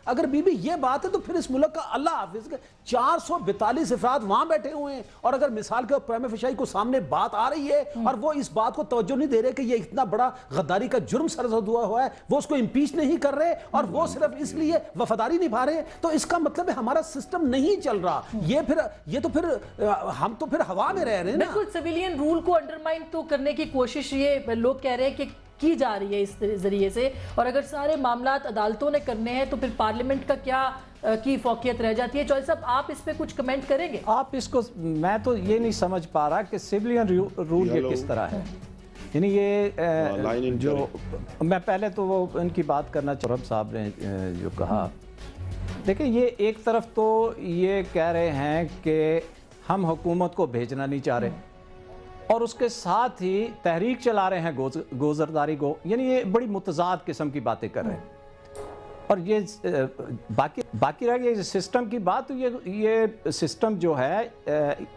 अगर बीबी ये बात है तो फिर इस मुल्क का अल्लाह हाफिज के 442 अफराद वहां बैठे हुए हैं, और अगर मिसाल के प्रेम फिशाई को सामने बात आ रही है और वो इस बात को तवज्जो नहीं दे रहे कि ये इतना बड़ा गद्दारी का जुर्म सरजद हुआ है, वो उसको इंपीच नहीं कर रहे और वो सिर्फ इसलिए वफादारी निभा रहे, तो इसका मतलब है हमारा सिस्टम नहीं चल रहा। ये तो फिर हम तो फिर हवा में रह रहे हैं ना। बिल्कुल, सिविलियन रूल को अंडरमाइन तो करने की कोशिश ये लोग कह रहे हैं कि की जा रही है इस जरिए से, और अगर सारे मामलात अदालतों ने करने हैं तो फिर पार्लियामेंट का क्या की फौकियत रह जाती है। चौधरी साहब, आप इस पे कुछ कमेंट करेंगे? आप इसको, मैं तो ये नहीं समझ पा रहा कि सिविलियन रूल ये किस तरह है, यानी ये जो मैं पहले तो वो इनकी बात करना चौरब साहब ने जो कहा, देखिए ये एक तरफ तो ये कह रहे हैं कि हम हुकूमत को भेजना नहीं चाह रहे और उसके साथ ही तहरीक चला रहे हैं गोजरदारी को, यानी ये बड़ी मुतजाद किस्म की बातें कर रहे हैं। और ये बाकी रह गई सिस्टम की बात, तो ये सिस्टम जो है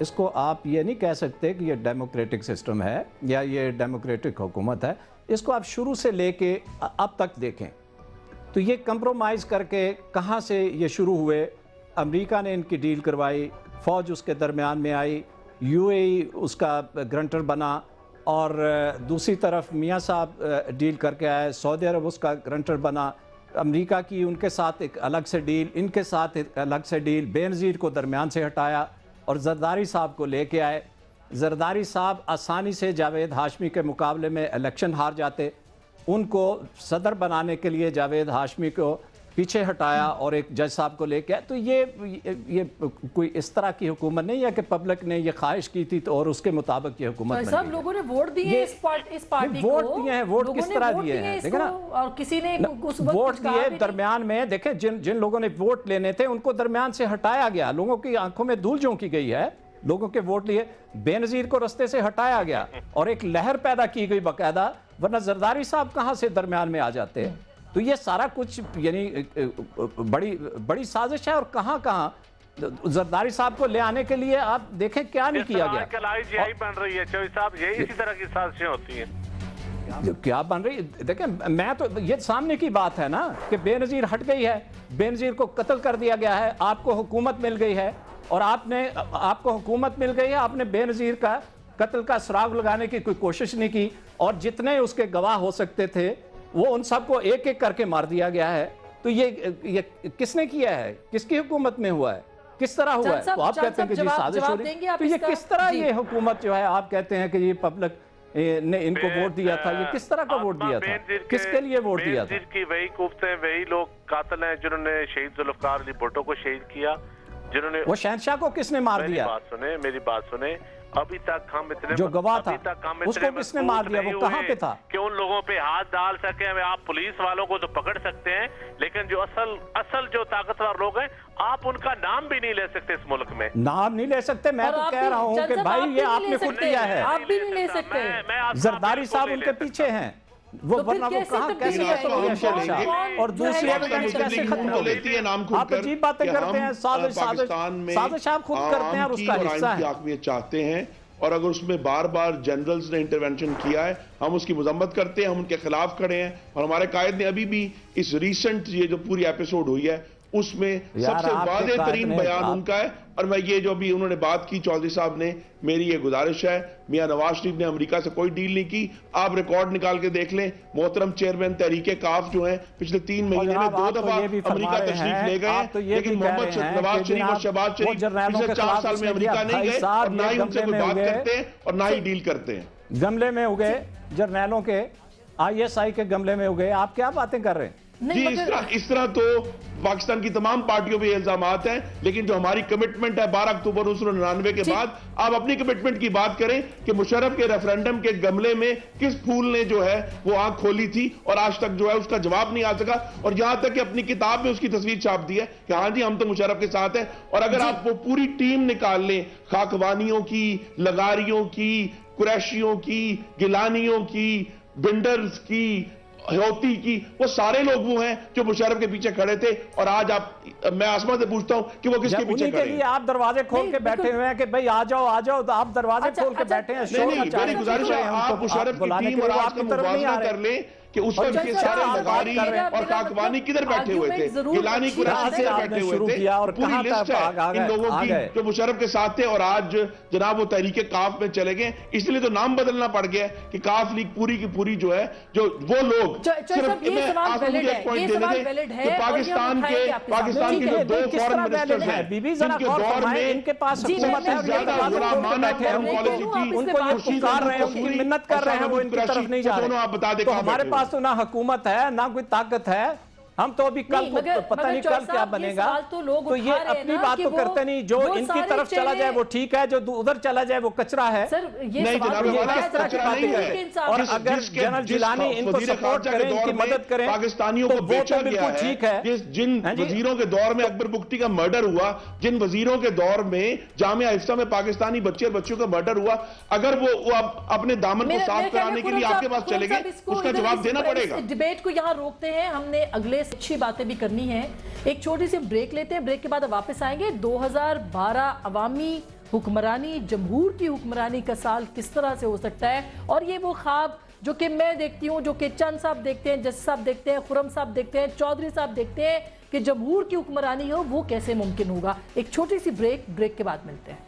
इसको आप ये नहीं कह सकते कि ये डेमोक्रेटिक सिस्टम है या ये डेमोक्रेटिक हुकूमत है। इसको आप शुरू से लेके अब तक देखें तो ये कंप्रोमाइज़ करके कहाँ से ये शुरू हुए। अमेरिका ने इनकी डील करवाई, फ़ौज उसके दरमियान में आई, यूएई उसका ग्रंटर बना, और दूसरी तरफ मियाँ साहब डील करके आए, सऊदी अरब उसका ग्रंटर बना, अमेरिका की उनके साथ एक अलग से डील, इनके साथ एक अलग से डील, बेनज़ीर को दरमियान से हटाया और जरदारी साहब को लेके आए। जरदारी साहब आसानी से जावेद हाशमी के मुकाबले में इलेक्शन हार जाते, उनको सदर बनाने के लिए जावेद हाशमी को पीछे हटाया और एक जज साहब को लेके आए। तो ये कोई इस तरह की हुकूमत नहीं है कि पब्लिक ने ये ख्वाहिश की थी तो और उसके मुताबिक ये हुकूमत बनी। सब लोगों ने वोट दिए इस पार्टी को, वोट दिए हैं, वोट किस तरह दिए हैं देखे ना, और किसी ने वोट दिए दरमियान में, देखे जिन लोगों ने वोट लेने थे उनको दरमियान से हटाया गया, लोगों की आंखों में धूल झोंकी गई है, लोगों के वोट लिए बेनजीर को रास्ते से हटाया गया और एक लहर पैदा की गई बाकायदा, वरना जरदारी साहब कहां से दरमियान में आ जाते। तो ये सारा कुछ यानी बड़ी साजिश है, और कहां जरदारी साहब को ले आने के लिए आप देखें क्या नहीं किया गया। यही बन रही है चौधरी साहब, यही इसी तरह की साजिशें होती हैं। क्या बन रही, देखें मैं तो ये सामने की बात है ना कि बेनजीर हट गई है, बेनजीर को कत्ल कर दिया गया है, आपको हुकूमत मिल गई है, और आपको हुकूमत मिल गई है, आपने बेनजीर का कत्ल का सुराग लगाने की कोई कोशिश नहीं की, और जितने उसके गवाह हो सकते थे वो उन सबको एक एक करके मार दिया गया है। तो ये किसने किया है, किसकी हुकूमत में हुआ है, किस तरह हुआ है? तो आप कहते हैं कि जी साजिश हो रही है, तो ये किस तरह ये हुकूमत जो है, आप कहते हैं कि ये पब्लिक ने इनको वोट दिया था, ये किस तरह का वोट दिया था, किसके लिए वोट दिया था? की वही कुफ्ते, वही लोग कातिल हैं जिन्होंने शहीद जुल्फकार अली भुट्टो को शहीद किया, जिन्होंने वो शहनशाह को किसने मार दिया? मेरी बात सुने, अभी तक हम इतने जो गवाह था उसको किसने मार दिया, वो कहाँ पे था कि उन लोगों पे हाथ डाल सके? आप पुलिस वालों को तो पकड़ सकते हैं, लेकिन जो असल जो ताकतवर लोग हैं आप उनका नाम भी नहीं ले सकते इस मुल्क में। नाम नहीं ले सकते, मैं तो कह रहा हूँ कि भाई ये आपने खुद किया है, आप भी नहीं ले सकते। जरदारी साहब उनके पीछे हैं, वो वरना वो कहाँ कैसे और दूसरी कैसे खत्म हो गई? आप अजीब बातें करते हैं, साजिश आप खुद करते हैं और उसका हिस्सा है। चाहते हैं, और अगर उसमें बार बार जनरल्स ने इंटरवेंशन किया है, हम उसकी मजम्मत करते हैं, हम उनके खिलाफ खड़े हैं, और हमारे कायद ने अभी भी इस रिसेंट ये जो पूरी एपिसोड हुई है उसमें सबसे वाज़ेह तरीन बयान उनका है। और मैं ये जो भी उन्होंने बात की चौधरी साहब ने, मेरी ये गुजारिश है, मियां नवाज शरीफ ने अमेरिका से कोई डील नहीं की, आप रिकॉर्ड निकाल के देख लें। मोहतरम चेयरमैन तहरीके काफ जो हैं पिछले 3 महीने में 2 दफा अमेरिका तशरीफ ले गए, लेकिन मोहम्मद नवाज शरीफ और शहबाज शरीफ पिछले 4 साल में अमेरिका नहीं गए, और ना ही उनसे कोई बात करते हैं और ना ही डील करते हैं। गमले में उगे जर्नैलों के, ISI के गमले में उगे, आप क्या बातें कर रहे हैं जी? इस तरह तो पाकिस्तान की तमाम पार्टियों पे इल्जामात हैं, लेकिन जो हमारी कमिटमेंट है 12 अक्टूबर 1999 के बाद, आप अपनी कमिटमेंट की बात करें कि मुशर्रफ के रेफरेंडम के गमले में किस फूल ने जो है वो आंख खोली थी और आज तक जो है उसका जवाब नहीं आ सका, और यहां तक कि अपनी किताब में उसकी तस्वीर छाप दी है कि हाँ जी हम तो मुशर्रफ के साथ हैं। और अगर आप वो पूरी टीम निकाल लें, खाकवानियों की, लगारियों की, कुरैशियों की, गिलानियों की, बिंडर्स की, होती की, वो सारे लोग वो हैं जो मुशर्रफ के पीछे खड़े थे। और आज मैं आसमान से पूछता हूं कि वो किसके पीछे खड़े हैं? आप दरवाजे खोल के बैठे हुए हैं कि भाई आ जाओ, तो आप दरवाजे खोल के बैठे हैं। नहीं, मेरी गुजारिश है आप मुशर्रफ की टीम और आज का मुवाजना कर लें कि उस वक्त के सारे लगारी और काकवानी किधर बैठे हुए थे, गिलानी कुरैशी किधर बैठे हुए थे, और पूरी लिस्ट है इन लोगों की जो मुशर्रफ के साथ थे और आज जनाब वो तहरीके काफ में चले गए। इसलिए तो नाम बदलना पड़ गया कि काफ लीग पूरी की पूरी जो है, जो वो लोग सिर्फ पॉइंट देने थे कि पाकिस्तान के जो 2 फॉरेन मिनिस्टर्स हैं जिनके दौर में इनके पास हुकूमत है, ज्यादा गुलामाना फॉरेन पॉलिसी थी, उनको ये पुकार रहे हैं, उनकी मिन्नत कर रहे हैं, वो इनकी तरफ नहीं जा रहे। आप बता दें, तो हमारे पास तो ना हुकूमत है ना कोई ताकत है, हम तो अभी कल पता नहीं कल क्या बनेगा। तो ये अपनी बात तो करते नहीं, जो इनकी तरफ चला जाए वो ठीक है, जो उधर चला जाए वो कचरा है। और अगर जनरल जिलानी इनको सपोर्ट करें, इनकी मदद करें, पाकिस्तानियों को बेचा गया है। ठीक है, जिन वजीरों के दौर में अकबर बुख्ती का मर्डर हुआ, जिन वजीरों के दौर में जामिया हिफ्सा में पाकिस्तानी बच्चे और बच्चों का मर्डर हुआ, अगर वो अपने दामन को साफ कराने के लिए आपके पास चले गए, उसका जवाब देना पड़ेगा। डिबेट को यहाँ रोकते हैं, हमने अगले अच्छी बातें भी करनी है। एक छोटी सी ब्रेक लेते हैं, ब्रेक के बाद वापस आएंगे। 2012 अवामी हुक्मरानी, जमहूर की हुक्मरानी का साल किस तरह से हो सकता है, और ये वो ख्वाब जो कि मैं देखती हूँ, जो कि चंद साहब देखते हैं, जज साहब देखते हैं, खुरम साहब देखते हैं, चौधरी साहब देखते हैं कि जमहूर की हुक्मरानी हो, वो कैसे मुमकिन होगा। एक छोटी सी ब्रेक के बाद मिलते हैं।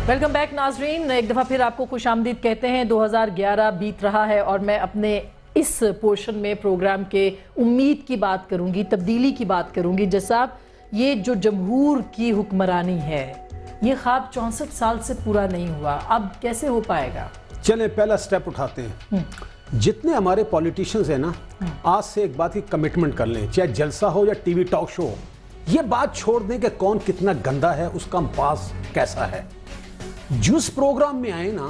वेलकम बैक नाजरीन, एक दफ़ा फिर आपको खुशामदीद कहते हैं। 2011 बीत रहा है और मैं अपने इस पोर्शन में प्रोग्राम के उम्मीद की बात करूंगी, तब्दीली की बात करूंगी। जज साहब, ये जो जमहूर की हुक्मरानी है, ये ख्वाब 64 साल से पूरा नहीं हुआ, अब कैसे हो पाएगा? चलें पहला स्टेप उठाते हैं। जितने हमारे पॉलिटिशियंस हैं ना, आज से एक बात की कमिटमेंट कर लें, चाहे जलसा हो या टीवी टॉक शो हो, ये बात छोड़ दें कि कौन कितना गंदा है, उसका अंदाज कैसा है। जिस प्रोग्राम में आए ना,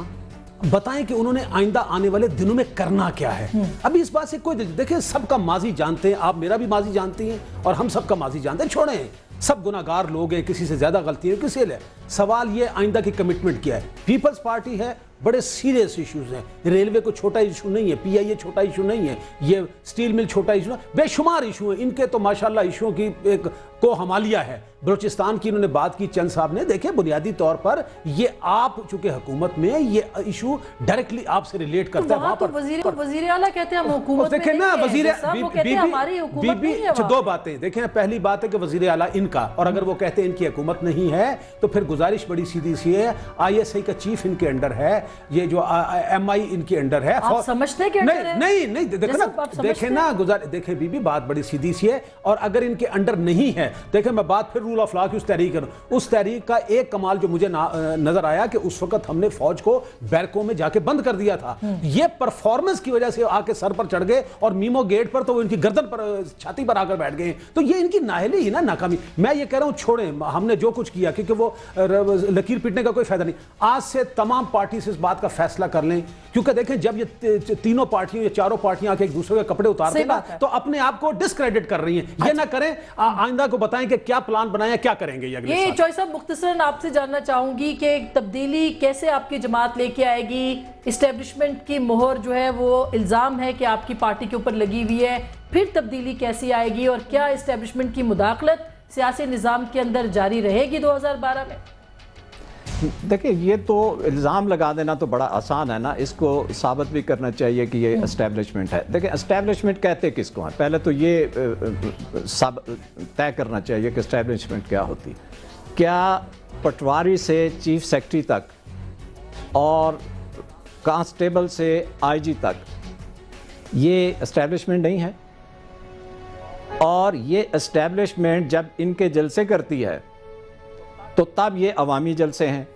बताएं कि उन्होंने आइंदा आने वाले दिनों में करना क्या है। अभी इस बात से कोई देखिए, सबका माजी जानते हैं, आप मेरा भी माजी जानती हैं और हम सबका माजी जानते हैं। छोड़ें, सब गुनाहगार लोग हैं, किसी से ज्यादा गलती है किसी ले। सवाल ये आइंदा की कमिटमेंट क्या है। पीपल्स पार्टी है, बड़े सीरियस इश्यूज हैं। रेलवे को छोटा इशू नहीं है, पीआईए छोटा इशू नहीं है, ये स्टील मिल छोटा इशू है, बेशुमार इशू है इनके। तो माशाल्लाह इशुओं की एक को हमालिया है। बलूचिस्तान की इन्होंने बात की चंद साहब ने, देखे बुनियादी तौर पर ये आप चूंकि हुकूमत में ये इशू डायरेक्टली आपसे रिलेट करता है। वहां पर वजीर आला कहते हैं हम हुकूमत में देखें ना, वजीर बीबी दो बातें देखें। पहली बात है कि वजीर आला इनका, और अगर वो कहते हैं इनकी हुकूमत नहीं है तो फिर गुजारिश बड़ी सीधी सी है, ISI का चीफ इनके अंडर है, ये जो MI इनके अंडर है। आप समझते क्या नहीं देखे ना देखे बीबी, बात बड़ी सीधी सी है। और अगर इनके अंडर नहीं है, देखें मैं बात फिर रूल ऑफ लॉ की उस तहरीक करूं, उस तहरीक का एक कमाल जो मुझे नजर आया कि उस वक्त हमने फौज को बैरकों में जाके बंद कर दिया था। ये परफॉर्मेंस की वजह से आके सर पर चढ़ गए और मीमो गेट पर तो वो इनकी गर्दन पर, छाती पर आकर बैठ गए। तो ये इनकी नाहली ही ना, नाकामी। मैं ये कह रहा हूं छोड़ें, हमने जो कुछ किया, क्योंकि वो लकीर पीटने का कोई फायदा नहीं। आज से तमाम पार्टी से इस बात का फैसला कर लें, क्योंकि देखें जब ये तीनों पार्टियों या चारों पार्टियां आके एक दूसरे के कपड़े उतारते ना, तो अपने आप को डिस्क्रेडिट कर रही हैं। ये ना करें, आइंदा को बताएं कि क्या प्लान बनाया, क्या करेंगे ये चॉइस साहब। मुख्तसरन आपसे जानना चाहूंगी कि तब्दीली कैसे आपकी जमात लेके आएगी। इस्टेब्लिशमेंट की मोहर जो है वो इल्जाम है कि आपकी पार्टी के ऊपर लगी हुई है, फिर तब्दीली कैसी आएगी और क्या इस्टेब्लिशमेंट की मुदाखलत सियासी निज़ाम के अंदर जारी रहेगी 2012 में? देखिए, ये तो इल्ज़ाम लगा देना तो बड़ा आसान है ना, इसको साबित भी करना चाहिए कि ये एस्टेब्लिशमेंट है। देखिए, एस्टेब्लिशमेंट कहते किसको हैं, पहले तो ये तय करना चाहिए कि एस्टेब्लिशमेंट क्या होती। क्या पटवारी से चीफ सेक्रेटरी तक और कांस्टेबल से IG तक ये एस्टेब्लिशमेंट नहीं है? और ये एस्टेब्लिशमेंट जब इनके जलसे करती है तो तब ये अवामी जलसे हैं,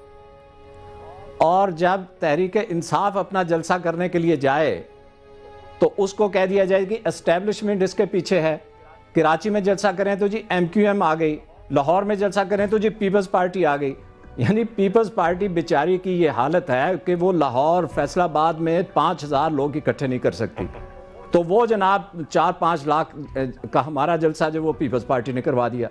और जब तहरीक इंसाफ अपना जलसा करने के लिए जाए तो उसको कह दिया जाए कि एस्टेब्लिशमेंट इसके पीछे है। कराची में जलसा करें तो जी MQM आ गई, लाहौर में जलसा करें तो जी पीपल्स पार्टी आ गई। यानी पीपल्स पार्टी बेचारी की ये हालत है कि वो लाहौर, फैसलाबाद में 5000 लोग इकट्ठे नहीं कर सकती। तो वो जनाब 4-5 लाख का हमारा जलसा जो वो पीपल्स पार्टी ने करवा दिया,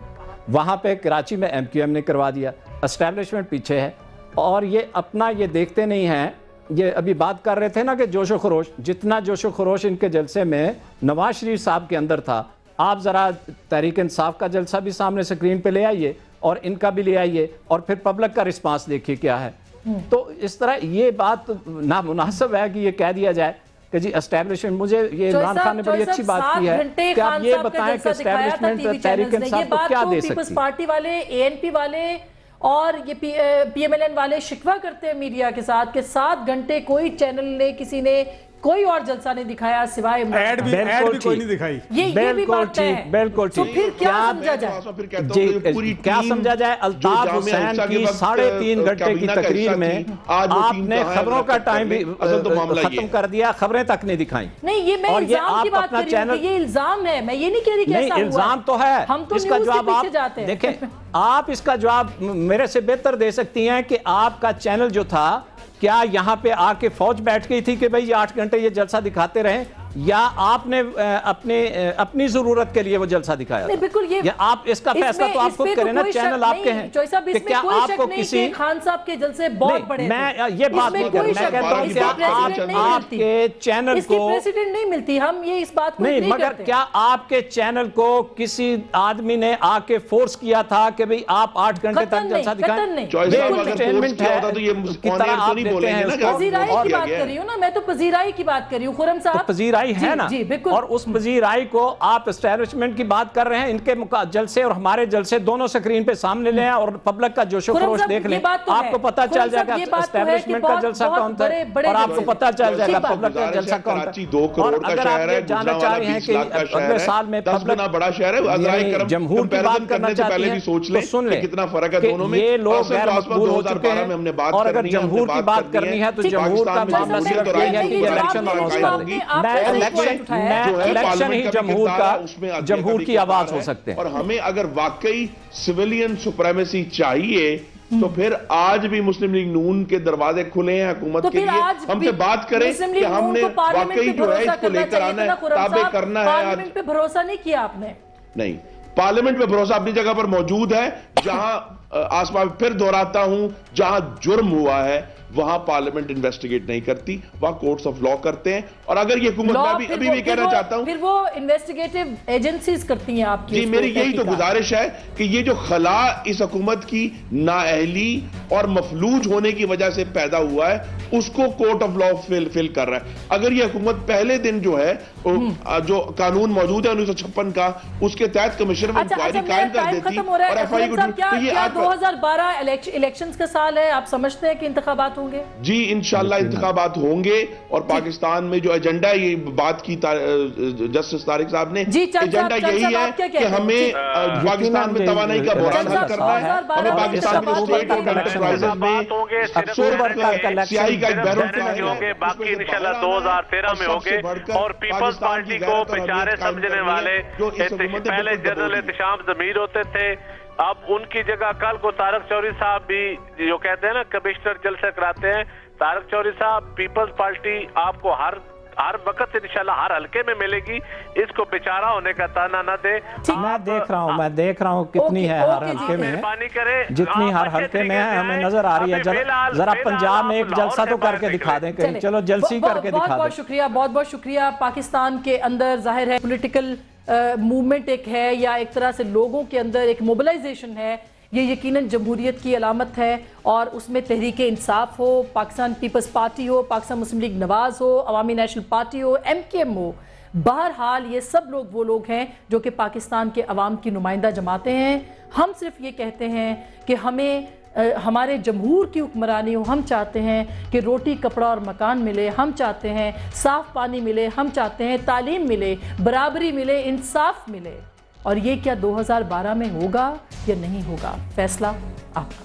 वहाँ पे कराची में MQM ने करवा दिया। एस्टेब्लिशमेंट पीछे है और ये अपना ये देखते नहीं हैं। ये अभी बात कर रहे थे ना कि जोशो खरोश, जितना जोशो खरोश इनके जलसे में नवाज शरीफ साहब के अंदर था, आप ज़रा तहरीक इंसाफ का जलसा भी सामने स्क्रीन पे ले आइए और इनका भी ले आइए और फिर पब्लिक का रिस्पांस देखिए क्या है। तो इस तरह ये बात नामुनासिब है कि ये कह दिया जाए कि जी एस्टैब्लिशमेंट, मुझे ये इमरान खान ने बड़ी अच्छी बात की है कि आप ये बताएं कि एस्टैब्लिशमेंट तहरीक इंसाफ को क्या दे सकती है। पार्टी वाले, ANP वाले और ये PMLN वाले शिकवा करते हैं मीडिया के साथ कि 7 घंटे कोई चैनल ने, किसी ने कोई और जलसा नहीं दिखाया सिवाय ऐड भी कोई नहीं दिखाई। ये भी बात है। बिल्कुल ठीक। तो फिर क्या समझा जाए? जी क्या समझा जाए? अल्ताफ हुसैन की 3.5 घंटे की तकरीर में आपने खबरों का टाइम भी खत्म कर दिया, खबरें तक नहीं दिखाई। नहीं, ये मैं इल्जाम की बात कर रही हूं कि ये इल्जाम है, मैं ये नहीं कह रही कि ऐसा हुआ। इल्जाम तो है, हम तो इसका जवाब आप देखें। आप इसका जवाब मेरे से बेहतर दे सकती हैं कि आपका चैनल जो था, क्या यहाँ पे आके फौज बैठ गई थी कि भाई ये 8 घंटे ये जलसा दिखाते रहें, या आपने अपनी जरूरत के लिए वो जलसा दिखाया? नहीं, बिल्कुल ये आप इसका फैसला तो आप खुद करें ना, चैनल आपके हैं। कि क्या आपको किसी खान साहब के जलसे बहुत बड़े, मैं ये बात नहीं कर, मैं कहता हूं क्या आपके चैनल को प्रेसिडेंट नहीं मिलती, हम ये इस बात को नहीं, मगर क्या आपके चैनल को किसी आदमी ने आके फोर्स किया था कि भाई आप 8 घंटे तक जलसा दिखाएं? एंटरटेनमेंट है की तरह आप लेते हैं। पजीराई की बात कर रही हूँ ना, मैं तो पजीराई की बात कर रही हूँ खुर्रम साहब, है ना। और उस वजीराई को आप एस्टैब्लिशमेंट की बात कर रहे हैं, इनके जलसे और हमारे जलसे दोनों स्क्रीन पे सामने ले आए और पब्लिक का जोशो खरोश देख लें, आपको पता चल जाएगा एस्टैब्लिशमेंट का जलसा कौन था और आपको पता चल जाएगा पब्लिक का जलसा कौन था। और अगर आप जानना चाह रहे हैं कि अगले साल में पब्लिक बड़ा शहर है, जमहूर की बात करना चाहती है तो सुन ले कितना फर्क है दोनों में। ये लोग गैर मकबूल हो चुके हैं और अगर जमहूर की बात करनी है तो जमहूर का मामला सिर्फ यही है कि इलेक्शन अनाउंस कर दें। इलेक्शन ही जमहूर की आवाज हो सकते हैं। और हमें अगर वाकई सिविलियन सुप्रीमेसी चाहिए तो फिर आज भी मुस्लिम लीग नून के दरवाजे खुले हैं हुकूमत के लिए। हमसे बात करें कि हमने वाकई जो है इसको लेकर आना है, ताबे करना है। पार्लियामेंट पे भरोसा नहीं किया आपने? नहीं, पार्लियामेंट पे भरोसा अपनी जगह पर मौजूद है। जहां आसपास फिर दोहराता हूं, जहां जुर्म हुआ है वहां पार्लियामेंट इन्वेस्टिगेट नहीं करती, वहां कोर्ट्स ऑफ लॉ करते हैं। और अगर ये हुकूमत, मैं अभी भी कहना चाहता हूं, फिर वो इन्वेस्टिगेटिव एजेंसीज करती हैं आपकी। जी, मेरी यही तो गुजारिश है कि ये जो खला इस हुकूमत की नाअहली और मफलूज होने की वजह से पैदा हुआ है, उसको कोर्ट ऑफ लॉ फिल कर रहा है। अगर ये हुकूमत पहले दिन जो है जो कानून मौजूद है 1956 का, उसके तहत कमिश्नर इंक्वायरी कायम कर देती और FIR को, तो ये 2012 इलेक्शंस का साल है, आप समझते हैं कि इंतखाबात होंगे? जी इंशाल्लाह इंतखाबात होंगे। और पाकिस्तान में जो एजेंडा है, ये बात की जस्टिस तारिक साहब ने, एजेंडा यही है कि हमें पाकिस्तान में तवानाई का बहरान हल करना है। हमें पाकिस्तान में स्टेट और एंटरप्राइजेस में सियाही का एक बैरन होंगे, बाकी इंशाल्लाह 2013 में होंगे। और पीपल्स पार्टी को बेचारे समझने वाले पहले जनरल एहतिशाम ज़मीर होते थे, अब उनकी जगह कल को तारक चौधरी साहब भी, जो कहते हैं ना कमिश्नर जलसे कराते हैं, तारक चौधरी साहब, पीपल्स पार्टी आपको हर वक्त इंशाल्लाह हर हल्के में मिलेगी। इसको बेचारा होने का ताना न दे। मैं देख रहा हूँ कितनी है हर हल्के में, जितनी हर हल्के में है हमें नजर आ रही है। जरा पंजाब में एक जलसा तो करके दिखा दें कहीं, चलो जलसी करके दिखा दें। बहुत शुक्रिया, बहुत शुक्रिया। पाकिस्तान के अंदर जाहिर है पॉलिटिकल मूवमेंट एक है, या एक तरह से लोगों के अंदर एक मोबिलाइजेशन है, ये यकीनन जमहूरियत की अलामत है। और उसमें तहरीक इंसाफ हो, पाकिस्तान पीपल्स पार्टी हो, पाकिस्तान मुस्लिम लीग नवाज हो, अवामी नेशनल पार्टी हो, MKM हो, बहरहाल ये सब लोग वो लोग हैं जो कि पाकिस्तान के अवाम की नुमाइंदा जमाते हैं। हम सिर्फ ये कहते हैं कि हमें हमारे जमहूर की हुक्मरानी हो, हम चाहते हैं कि रोटी कपड़ा और मकान मिले, हम चाहते हैं साफ़ पानी मिले, हम चाहते हैं तालीम मिले, बराबरी मिले, इंसाफ मिले। और ये क्या 2012 में होगा या नहीं होगा, फैसला आपका।